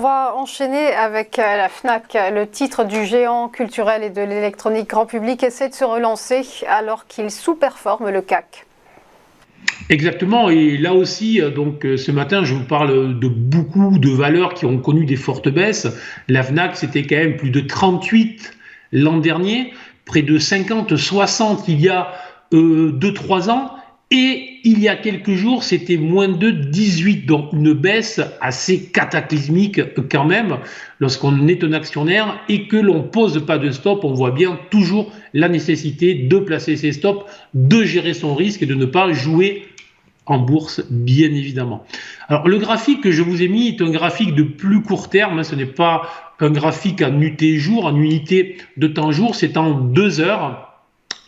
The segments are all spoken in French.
va enchaîner avec la Fnac. Le titre du géant culturel et de l'électronique grand public essaie de se relancer alors qu'il sous-performe le CAC. Exactement, et là aussi, ce matin, je vous parle de beaucoup de valeurs qui ont connu des fortes baisses. La Fnac, c'était quand même plus de 38 l'an dernier, près de 50, 60 il y a 2-3 ans, et il y a quelques jours, c'était moins de 18, donc une baisse assez cataclysmique quand même. Lorsqu'on est un actionnaire et que l'on ne pose pas de stop, on voit bien toujours la nécessité de placer ses stops, de gérer son risque et de ne pas jouer en bourse, bien évidemment. Alors, le graphique que je vous ai mis est un graphique de plus court terme, ce n'est pas un graphique en UT jour, en unité de temps jour, c'est en 2 heures.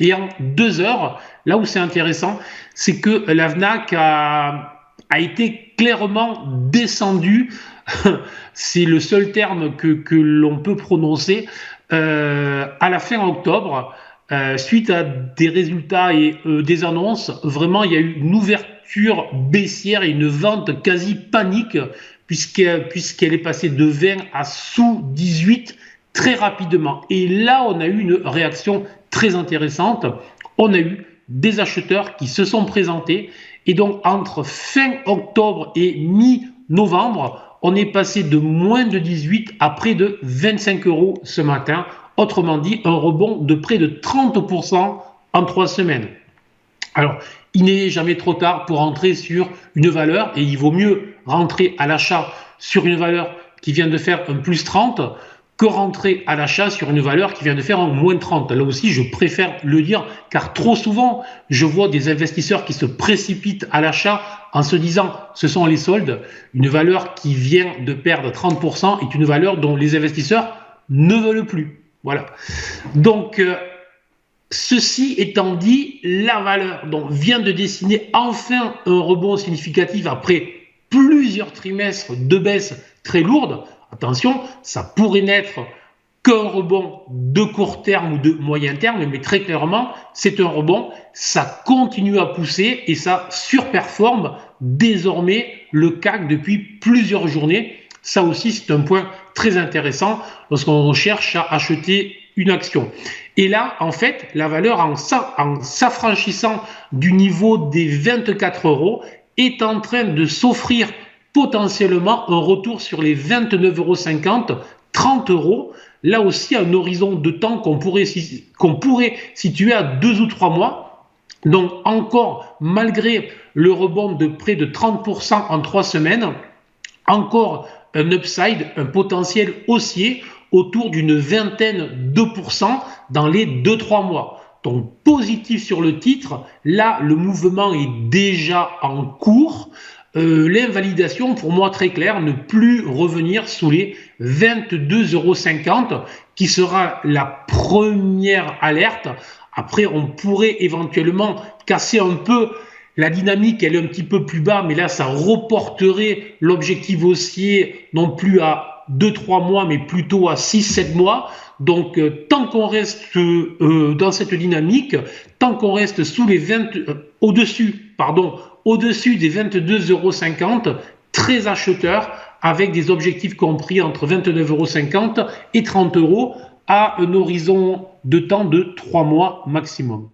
Et en 2 heures, là où c'est intéressant, c'est que la Fnac a été clairement descendue, c'est le seul terme que l'on peut prononcer, à la fin octobre, suite à des résultats et des annonces. Vraiment, il y a eu une ouverture baissière et une vente quasi panique, puisqu'elle est passée de 20 à sous 18 très rapidement. Et là, on a eu une réaction très intéressante. On a eu des acheteurs qui se sont présentés. Et donc, entre fin octobre et mi-novembre, on est passé de moins de 18 à près de 25 € ce matin. Autrement dit, un rebond de près de 30% en 3 semaines. Alors, il n'est jamais trop tard pour rentrer sur une valeur, et il vaut mieux rentrer à l'achat sur une valeur qui vient de faire un plus 30 que rentrer à l'achat sur une valeur qui vient de faire un moins 30. Là aussi, je préfère le dire, car trop souvent, je vois des investisseurs qui se précipitent à l'achat en se disant ce sont les soldes. Une valeur qui vient de perdre 30% est une valeur dont les investisseurs ne veulent plus. Voilà. Donc, ceci étant dit, la valeur vient de dessiner enfin un rebond significatif après plusieurs trimestres de baisse très lourde. Attention, ça pourrait n'être qu'un rebond de court terme ou de moyen terme, mais très clairement, c'est un rebond. Ça continue à pousser et ça surperforme désormais le CAC depuis plusieurs journées. Ça aussi, c'est un point très intéressant lorsqu'on cherche à acheter une action. Et là, en fait, la valeur, en s'affranchissant du niveau des 24 €, est en train de s'offrir potentiellement un retour sur les 29,50 €, 30 €. Là aussi, un horizon de temps qu'on pourrait situer à 2 ou 3 mois. Donc encore, malgré le rebond de près de 30% en 3 semaines, encore un upside, un potentiel haussier autour d'une vingtaine de pourcents dans les 2-3 mois. Donc positif sur le titre, là le mouvement est déjà en cours. L'invalidation, pour moi très clair, ne plus revenir sous les 22,50 € qui sera la première alerte. Après, on pourrait éventuellement casser un peu la dynamique, elle est un petit peu plus bas, mais là, ça reporterait l'objectif haussier non plus à 2-3 mois, mais plutôt à 6-7 mois. Donc, tant qu'on reste dans cette dynamique, tant qu'on reste au-dessus des 22,50 €, très acheteurs avec des objectifs compris entre 29,50 € et 30 € à un horizon de temps de 3 mois maximum.